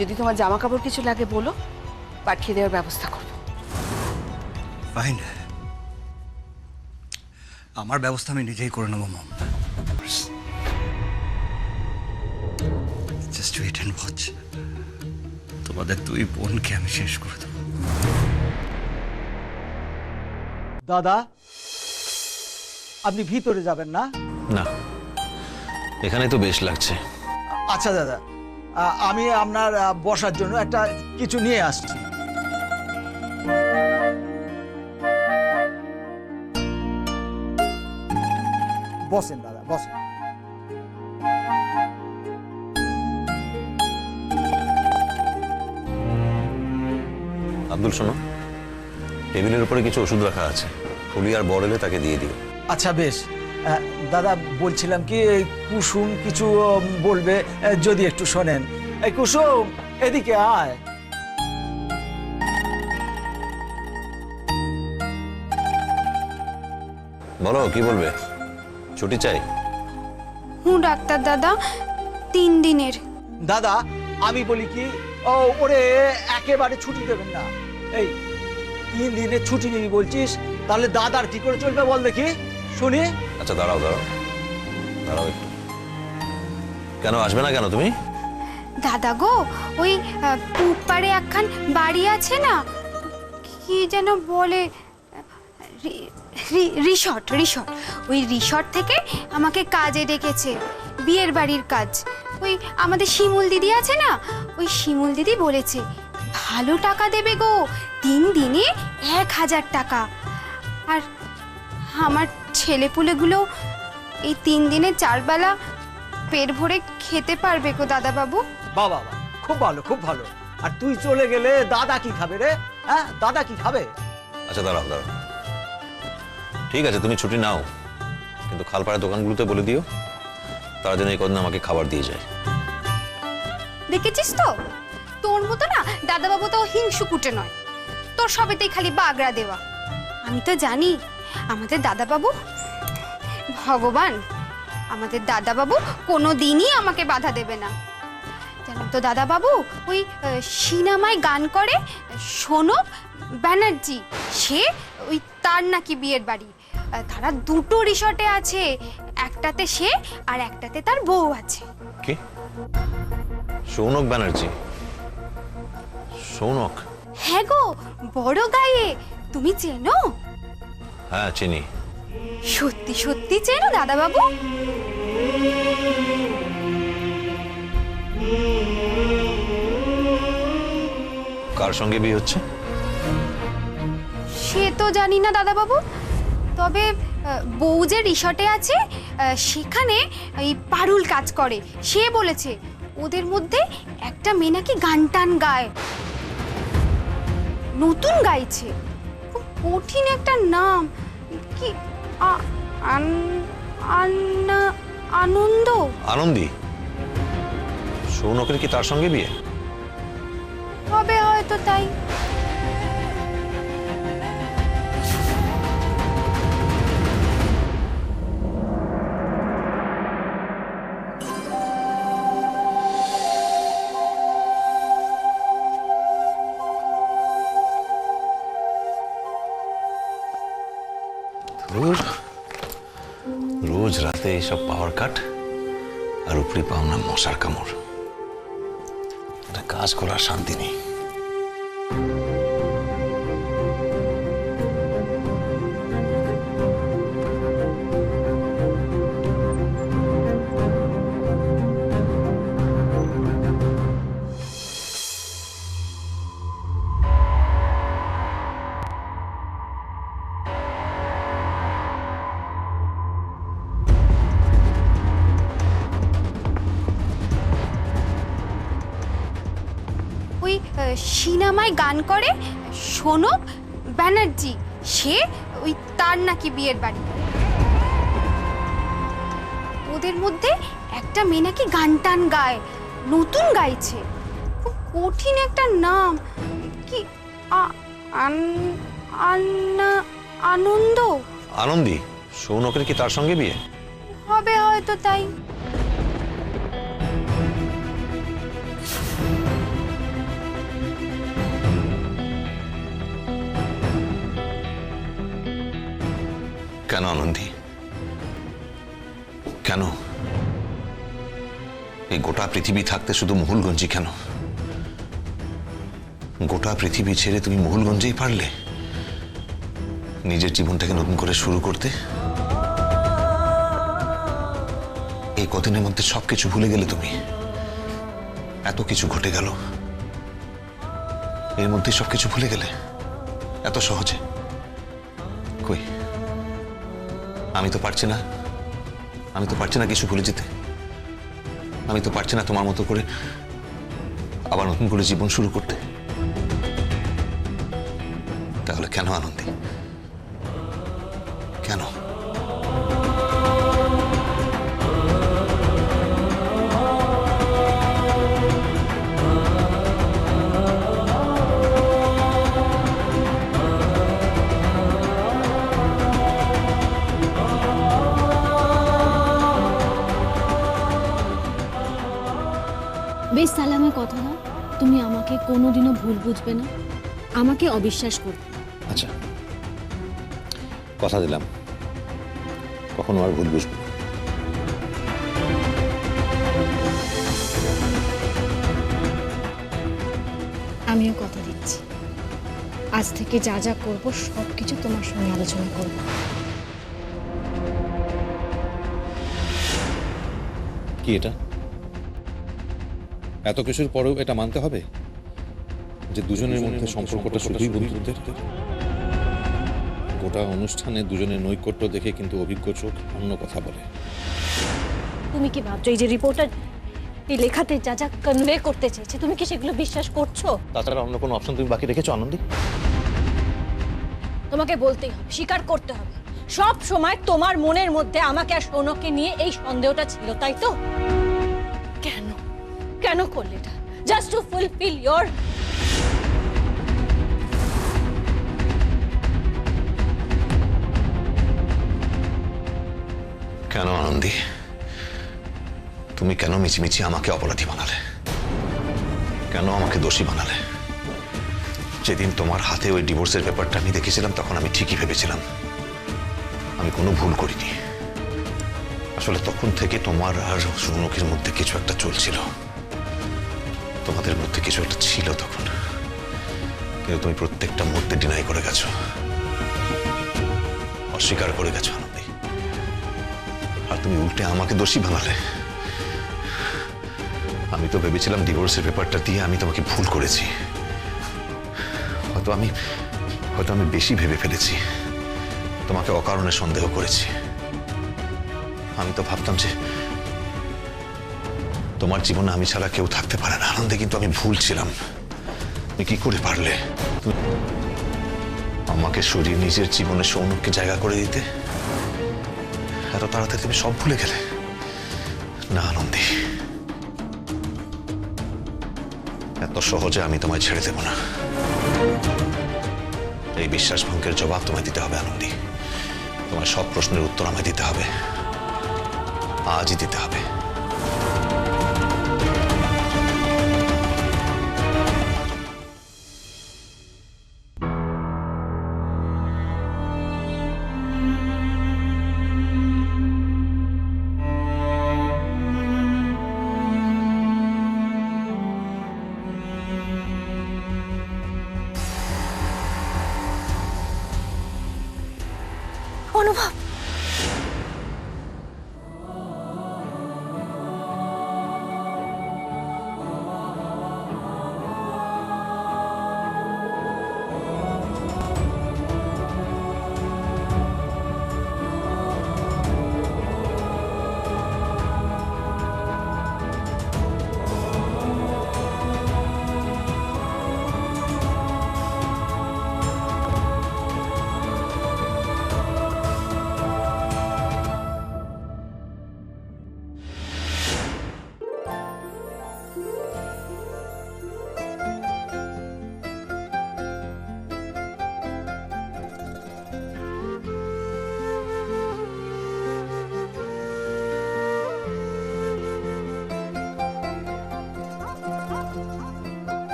যদি তোমার জামা কাপড় কিছু লাগে বলো, পাঠিয়ে দেওয়ার ব্যবস্থা করবো। ফাইন, আমার ব্যবস্থা আমি নিজেই করে নেবো mom. Just wait and watch. তোমাদের দুই বোনকে আমি শেষ করে দেবো। দাদা, আপনি ভিতরে যাবেন না? না, এখানে তো বেশ লাগছে। আচ্ছা দাদা, আমি আপনার বসার জন্য একটা কিছু নিয়ে আসছি। বসেন দাদা, বসেন। আব্দুল, শোনো, টেবিলের উপরে কিছু ওষুধ রাখা আছে। ফুলি আর বড় এলে তাকে দিয়ে দিও। আচ্ছা বেশ। দাদা, বলছিলাম কি, এই কুসুম কিছু বলবে, যদি একটু শোনেন। এই কুসুম, এদিকে আয়। বলো, কি বলবে? ছুটি চাই? হুঁ ডাক্তার দাদা, 3 দিনের। দাদা, আমি বলি কি, ওরে একেবারে ছুটি দেবেন না। এই 3 দিনের ছুটি নিবি বলছিস, তাহলে দাদার কি করে চলবে বল দেখি, শুনি। আচ্ছা, দাঁড়াও দাঁড়াও দাঁড়াও একটু। কেন আসবে না কেন তুমি? দাদা গো, ওই পূব পাড়ে একখান বাড়ি আছে না, কি যেন বলে, রিসর্ট। ওই রিসর্ট থেকে আমাকে কাজে ডেকেছে, বিয়ের বাড়ির কাজ। ওই আমাদের শিমুল দিদি আছে না, ওই শিমুল দিদি বলেছে ভালো টাকা দেবে গো, 3 দিনে 1000 টাকা। আর আমার ছেলেপুলেগুলো এই 3 দিনে 4 বেলা পেট ভরে খেতে পারবে গো দাদা বাবু। বাবা, খুব ভালো, খুব ভালো। আর তুই চলে গেলে দাদা কি খাবে রে? হ্যাঁ, দাদা কি খাবে? আচ্ছা, দাঁড়াও দাঁড়াও। ঠিক আছে, তুমি ছুটি নাও, কিন্তু খালপাড়ার দোকানগুলোতে বলে দিও তারা যেন এই কদিন আমাকে খাবার দিয়ে যায়। দেখেছিস তো, তোর মতো না দাদা বাবু তো হিংসু কুটে নয়, তোর সবেতেই খালি বাগড়া দেওয়া। আমি তো জানি আমাদের দাদা বাবু ভগবান, আমাদের দাদা বাবু কোনোদিনই আমাকে বাধা দেবে না। জানো তো দাদা বাবু ওই সিনেমায় গান করে সোনক ব্যানার্জি, সে ওই তার নাকি বিয়ের বাড়ি। তারা 2টো রিসর্টে আছে, একটাতে সে আর একটাতে তার বউ আছে। কি? সৌনক ব্যানার্জি? সৌনক? হ্যাঁ গো, বড় গায়ে, তুমি চেনো? হ্যাঁ, চিনি। সত্যি সত্যি চেনো দাদা বাবু? কার সঙ্গে বিয়ে হচ্ছে? সে তো জানি না দাদা বাবু, তবে বউ যে রিসর্টে আছে সেখানে এই পারুল কাজ করে, সে বলেছে ওদের মধ্যে একটা মেয়ে নাকি গান টান গায়, নতুন গাইছে, খুব কঠিন একটা নাম, কি আনন্দ। আনন্দী? সৌনকের কি তার সঙ্গে বিয়ে? হবে হয়তো, তাই। রোজ রাতে এইসব পাওয়ার কাট, আর উপরি পাও না মশার কামড়। এটা কাজ করার শান্তি নেই। ওই সিনেমায় গান করে সোনক ব্যানার্জি, সে ওই তার নাকি বিয়ের বাড়ি। ওদের মধ্যে একটা মেয়ে নাকি গান টান গায়, নতুন গাইছে, খুব কঠিন একটা নাম, কি আনন্দ। আনন্দী? সৌনকের কি তার সঙ্গে বিয়ে? হবে হয়তো, তাই। কেন আনন্দী? কেন এই গোটা পৃথিবী থাকতে শুধু মহুলগঞ্জই কেন? গোটা পৃথিবী ছেড়ে তুমি মহুলগঞ্জেই পারলে নিজের জীবনটাকে নতুন করে শুরু করতে? এই কদিনের মধ্যে সবকিছু ভুলে গেলে তুমি? এত কিছু ঘটে গেল, এর মধ্যে সবকিছু ভুলে গেলে এত সহজে? কই, আমি তো পারছি না, আমি তো পারছি না কিছু ভুলে যেতে। আমি তো পারছি না তোমার মতো করে আবার নতুন করে জীবন শুরু করতে। তাহলে কেন আনন্দী, কেন? বেশ সালামে কথা দাও, তুমি আমাকে কোনোদিনও ভুল বুঝবে না, আমাকে অবিশ্বাস করবে। আচ্ছা, কথা দিলাম কখনো আর ভুল বুঝবো না। আমিও কথা দিচ্ছি, আজ থেকে যা যা করবো সব কিছু তোমার সঙ্গে আলোচনা করব। কি এটা? এত কিছুর পরেও এটা মানতে হবে যে দুজনের মধ্যে সম্পর্কটা শুধুই বন্ধুত্বের? গোটা অনুষ্ঠানে দুজনের নৈকট্য দেখে কিন্তু অভিজ্ঞ চোখ অন্য কথা বলে। তুমি কি ভাবছো এই যে রিপোর্টার এই লেখাতে যা যা কনভে করতে চেয়েছে, তুমি কি সেগুলো বিশ্বাস করছো? তাছাড়া অন্য কোনো অপশন তুমি বাকি রেখেছো আনন্দী? তোমাকে বলতেই হবে, স্বীকার করতে হবে, সব সময় তোমার মনের মধ্যে আমাকে আর সৌনককে নিয়ে এই সন্দেহটা ছিল, তাই তো? কেন কেন করলে এটা? জাস্ট টু ফুলফিল ইয়োর কেন আনন্দী, তুমি কেন মিছিমিছি আমাকে অপরাধী বানালে? কেন আমাকে দোষী বানালে? যেদিন তোমার হাতে ওই ডিভোর্সের ব্যাপারটা আমি দেখেছিলাম তখন আমি ঠিকই ভেবেছিলাম আমি কোনো ভুল করিনি। আসলে তখন থেকে তোমার আর সৌনকের মধ্যে কিছু একটা চলছিল, তোমাদের মধ্যে কিছু একটা ছিল তখন, কিন্তু তুমি প্রত্যেকটা মুহূর্তে ডিনাই করে গেছো, অস্বীকার করে গেছো আনন্দী। আর তুমি উল্টে আমাকে দোষী বানালে। আমি তো ভেবেছিলাম ডিভোর্সের পেপারটা দিয়ে আমি তোমাকে ভুল করেছি, হয়তো আমি বেশি ভেবে ফেলেছি, তোমাকে অকারণে সন্দেহ করেছি। আমি তো ভাবতাম যে তোমার জীবনে আমি ছাড়া কেউ থাকতে পারে না আনন্দে, কিন্তু আমি ভুল ছিলাম। তুমি কি করে পারলে আমাকে সরিয়ে নিজের জীবনে সৌনককে জায়গা করে দিতে? এত তাড়াতাড়ি তুমি সব ভুলে গেলে? না আনন্দী, এত সহজে আমি তোমায় ছেড়ে দেব না। এই বিশ্বাস ভঙ্গের জবাব তোমায় দিতে হবে আনন্দী। তোমার সব প্রশ্নের উত্তর আমায় দিতে হবে, আজই দিতে হবে। অনুভব,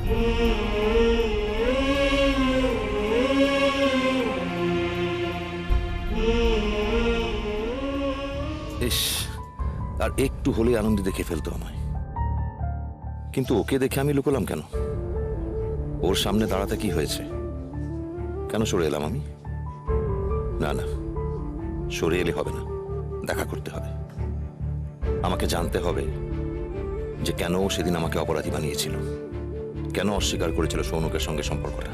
ইস, আর একটু হলে আনন্দ দেখে ফেলতো আমায়, কিন্তু ওকে দেখে আমি লুকোলাম কেন? ওর সামনে দাঁড়াতে কি হয়েছে? কেন সরে এলাম আমি? না না, সরে এলে হবে না, দেখা করতে হবে। আমাকে জানতে হবে যে কেন ও সেদিন আমাকে অপরাধী বানিয়েছিল, কেন অস্বীকার করেছিল সৌনকের সঙ্গে সম্পর্কটা।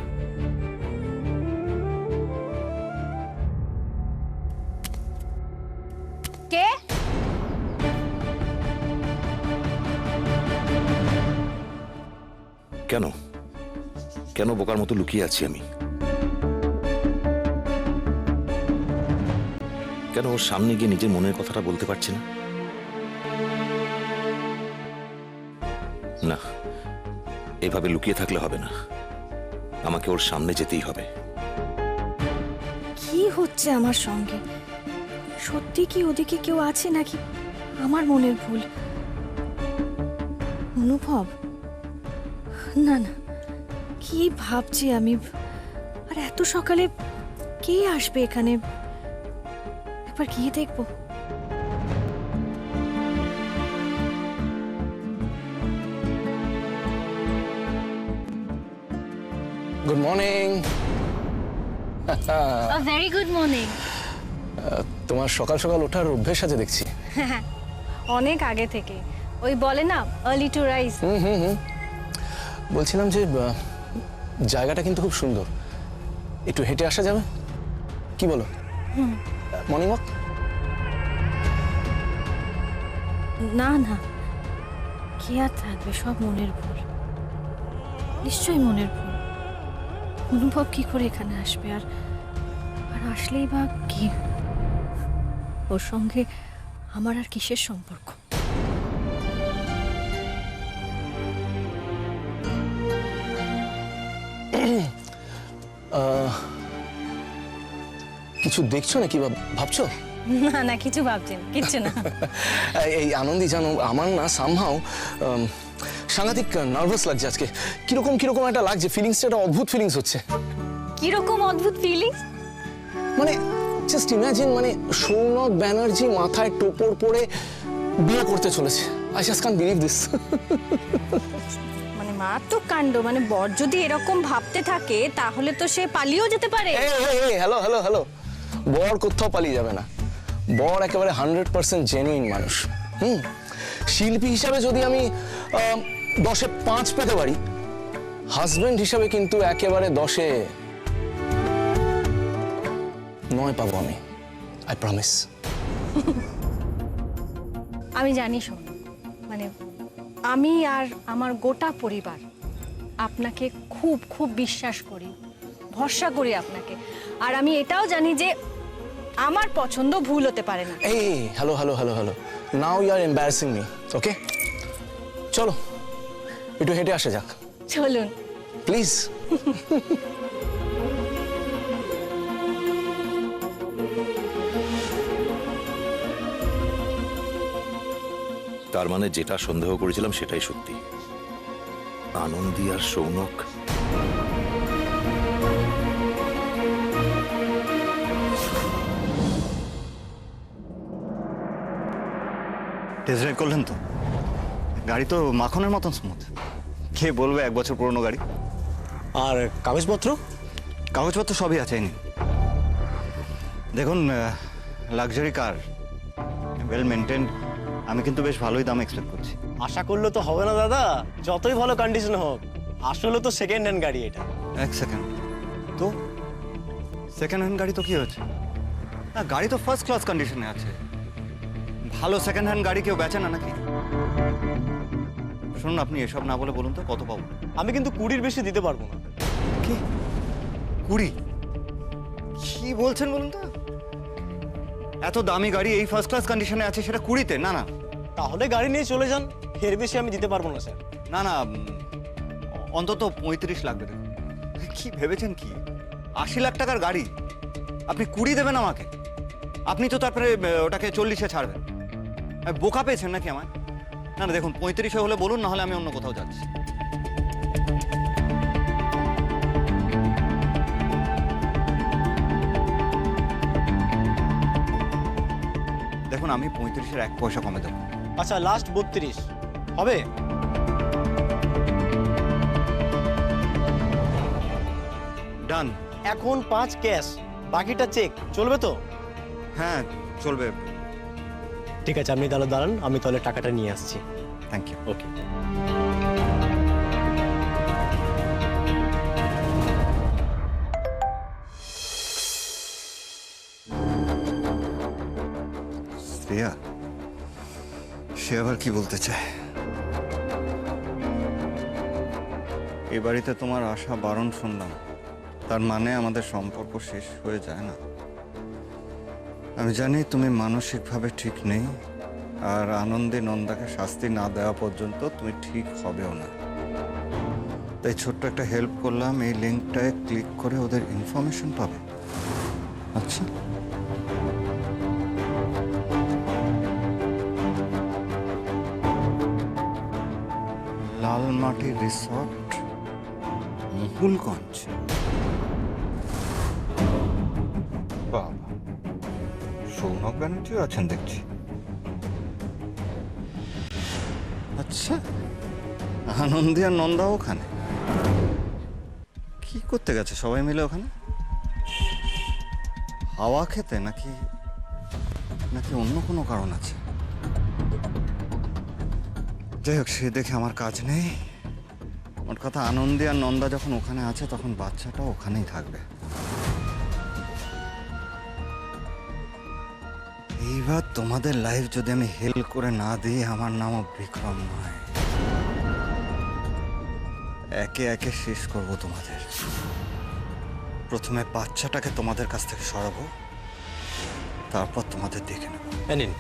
কে? কেন কেন বোকার মতো লুকিয়ে আছি আমি? কেন ওর সামনে গিয়ে নিজের মনের কথাটা বলতে পারছি না? না, এভাবে লুকিয়ে থাকলে হবে না, আমাকে ওর সামনে যেতেই হবে। কি হচ্ছে আমার সঙ্গে? সত্যি কি ওদিকে কেউ আছে নাকি আমার মনের ভুল? অনুভব? না না, কি ভাবছি আমি? আর এত সকালে কে আসবে এখানে? একবার গিয়ে দেখবো। Good morning. Very good morning. তোমার সকাল সকাল ওঠার অভ্যেস আছে দেখছি। অনেক আগে থেকে, ওই বলে না আর্লি টু রাইজ। বলছিলাম যে জায়গাটা কিন্তু খুব সুন্দর, একটু হেঁটে আসা যাবে? কি বলো? Morning walk? না না, কি আর থাকবে, সব মনের ভুল, নিশ্চয়ই মনের ভুল। অনুভব কি করে এখানে আসবে? আর আর আসলেই বা কি? ওর সঙ্গে আমার আর কিসের সম্পর্ক? কিছু দেখছো নাকি বা ভাবছো? না না, কিছু ভাবছি না, কিচ্ছু না। এই আনন্দী জানো, আমার না সামহাও সাংঘাতিক নার্ভাস লাগছে আজকে। কিরকম কিরকম একটা লাগছে, ফিলিংসটা একটা অদ্ভুত ফিলিংস হচ্ছে। কিরকম অদ্ভুত ফিলিংস? মানে জাস্ট ইমাজিন, মানে সৌনক ব্যানার্জি মাথায় টোপর পরে বিয়ে করতে চলেছে। I just can't believe this. মানে মারাত্মক কাণ্ড। মানে বর যদি এরকম ভাবতে থাকে তাহলে তো সে পালিয়েও যেতে পারে। হ্যালো হ্যালো হ্যালো, বর কোথাও পালিয়ে যাবে না। বর একেবারে 100% জেনুইন মানুষ। শিল্পী হিসাবে যদি আমি 10-এ 5 পেতে পারি, হাজবেন্ড হিসাবে কিন্তু একেবারে 10-এ 9 পাবো আমি, আই প্রমিস। আমি জানি শোন, মানে আমি আর আমার গোটা পরিবার আপনাকে খুব খুব বিশ্বাস করি, ভরসা করি আপনাকে। আর আমি এটাও জানি যে আমার পছন্দ ভুল হতে পারে না। এই hello hello hello hello, now you are embarrassing me. Okay, চলো একটু হেঁটে আসা যাক, চলুন প্লিজ। তার মানে যেটা সন্দেহ করেছিলাম সেটাই সত্যি, আনন্দী আর সৌনক। টেস্ট ড্রাইভ করলেন তো? গাড়ি তো মাখনের মতন স্মুথ। কে বলবে 1 বছর পুরনো গাড়ি। আর কাগজপত্র? কাগজপত্র সবই আছে, এই নিন। দেখুন, লাক্সারি কার, ওয়েল মেনটেন্ড। আমি কিন্তু বেশ ভালোই দাম এক্সপেক্ট করছি। আশা করলে তো হবে না দাদা, যতই ভালো কন্ডিশন হোক, আসলে তো সেকেন্ড হ্যান্ড গাড়ি এটা। 1 সেকেন্ড, তো সেকেন্ড হ্যান্ড গাড়ি তো কি হচ্ছে? না, গাড়ি তো ফার্স্ট ক্লাস কন্ডিশনে আছে। ভালো সেকেন্ড হ্যান্ড গাড়ি কেউ বেচে না নাকি? শুনুন, আপনি এসব না বলে বলুন তো কত পাবো? আমি কিন্তু 20-র বেশি দিতে পারবো না। কি 20? কি বলছেন বলুন তো? এত দামি গাড়ি এই ফার্স্ট ক্লাস কন্ডিশনে আছে, সেটা 20-তে? না না, তাহলে গাড়ি নিয়ে চলে যান, এর বেশি আমি দিতে পারবো না স্যার। না না, অন্তত 35 লাগবে। দেখুন, কি ভেবেছেন কি? 80 লাখ টাকার গাড়ি আপনি 20 দেবেন আমাকে? আপনি তো তারপরে ওটাকে 40-এ ছাড়বেন। বোকা পেয়েছেন নাকি আমায়? না না, দেখুন 35 হলে বলুন, না হলে আমি অন্য কোথাও যাচ্ছি। দেখুন আমি 35-এর 1 পয়সা কমে দেবো। আচ্ছা লাস্ট 32 হবে? ডান। এখন 5 ক্যাশ, বাকিটা চেক, চলবে তো? হ্যাঁ চলবে। ঠিক আছে, আপনি তাহলে দাঁড়ান, আমি তাহলে টাকাটা নিয়ে আসছি। Thank you. ওকে। শ্রেয়া, সে আবার কি বলতে চায়? এ বাড়িতে তোমার আশা বারণ শুনলাম, তার মানে আমাদের সম্পর্ক শেষ হয়ে যায় না। আমি জানি তুমি মানসিকভাবে ঠিক নেই, আর আনন্দে নন্দাকে শাস্তি না দেওয়া পর্যন্ত তুমি ঠিক হবেও না। তাই ছোট্ট একটা হেল্প করলাম, এই লিঙ্কটায় ক্লিক করে ওদের ইনফরমেশন পাবে। আচ্ছা, লালমাটি রিসর্ট, মহুলগঞ্জ। বাবা, সৌনক ব্যানার্জিও আছেন দেখছি। আচ্ছা, আনন্দী আর নন্দা ওখানে কি করতে গেছে সবাই মিলে ওখানে? হাওয়া খেতে নাকি নাকি অন্য কোনো কারণ আছে? যাই হোক, সে দেখে আমার কাজ নেই। ওর কথা, আনন্দী আর নন্দা যখন ওখানে আছে তখন বাচ্চাটা ওখানেই থাকবে। এইবার তোমাদের লাইফ যদি আমি হেল্প করে না দিই, আমার নামও বিক্রম নয়। একে একে শেষ করব তোমাদের। প্রথমে বাচ্চাটাকে তোমাদের কাছ থেকে সরাবো, তারপর তোমাদের দেখে নেব। নিন।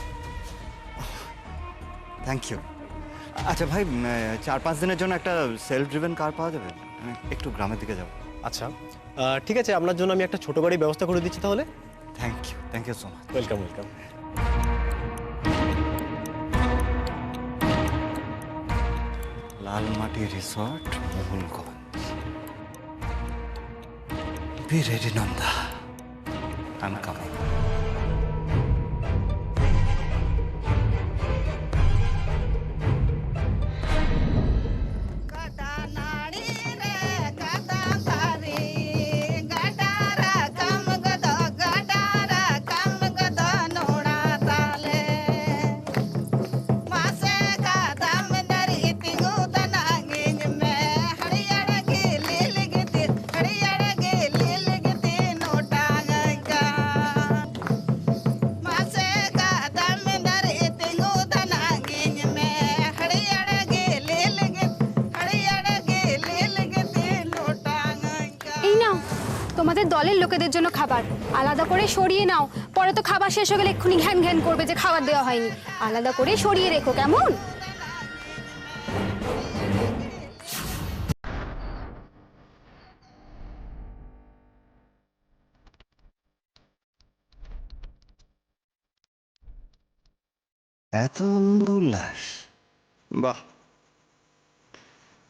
Thank you. আচ্ছা ভাই, 4-5 দিনের জন্য একটা সেলফ ড্রিভেন কার পাওয়া যাবে? আমি একটু গ্রামের দিকে যাব। আচ্ছা ঠিক আছে, আপনার জন্য আমি একটা ছোট গাড়ির ব্যবস্থা করে দিচ্ছি তাহলে। Thank you so much. Welcome welcome. Lalmati resort, Mahulganj. Be ready Nanda, I am coming. তোমাদের দলের লোকেদের জন্য খাবার আলাদা করে সরিয়ে নাও, পরে তো খাবার শেষ হয়ে গেলে এক্ষুনি ঘ্যান ঘ্যান করবে যে খাবার দেওয়া হয়নি। আলাদা করে সরিয়ে রেখো, কেমন? এত উল্লাস, বাহ!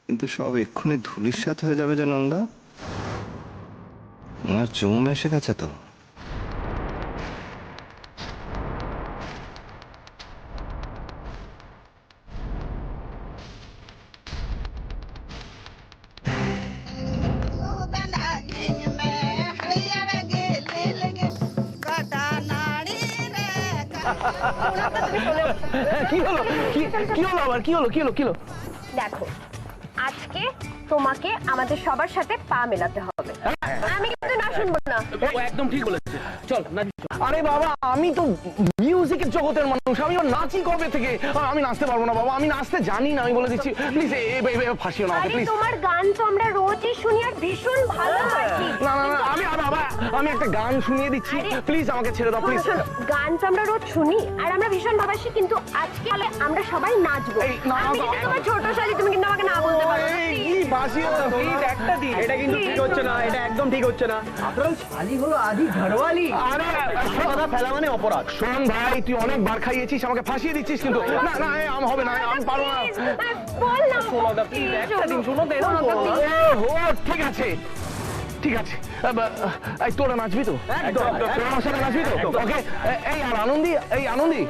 কিন্তু সব এক্ষুনি ধুলিস্যাৎ হয়ে যাবে যে নন্দা। আমার চুম এসে গেছে তো। কি হলো? কি হলো আবার? কি হলো? দেখো, আজকে তোমাকে আমাদের সবার সাথে পা মেলাতে হবে। আমি কিন্তু না শুনবো না। একদম ঠিক বলেছে, চল নাচি। আরে বাবা, আমি তো মিউজিকের জগতের মানুষ, আমি নাচি কবে থেকে? আমি নাচতে পারবো না বাবা, আমি নাচতে জানি না, আমি বলে দিচ্ছি। প্লিজ ফাঁসিও না, প্লিজ। তোমার গান তো আমরা রোজই শুনি আর ভীষণ ভালো হয়। না না না, আমি একটা গান শুনিয়ে দিচ্ছি, প্লিজ আমাকে ছেড়ে দাও, প্লিজ। গান তো আমরা রোজ শুনি আর আমরা ভীষণ ভালোবাসি, কিন্তু আজকে আমরা সবাই নাচবো। আমি কিন্তু তোমার ছোট শালি, তুমি কিন্তু আমাকে না বলতে পারো না। একটা দিন, এটা কিন্তু ঠিক হচ্ছে না, এটা একদম ঠিক হচ্ছে না। আপনার শালি হলো আদি ঘরওয়ালি। আরে কথা ফেলা মানে অপরাধ। শোন ভাই, তুই অনেক বার খাইয়েছিস, আমাকে ফাঁসিয়ে দিচ্ছিস কিন্তু। না না, হবে না, আমি পারবো না। বল না শোনো দা, প্লিজ একটা দিন শোনো তো। ঠিক আছে, ঠিক আছে এই তোরা নাচবি তো? তোরা আমার সাথে নাচবি তো? ওকে এই আর আনন্দি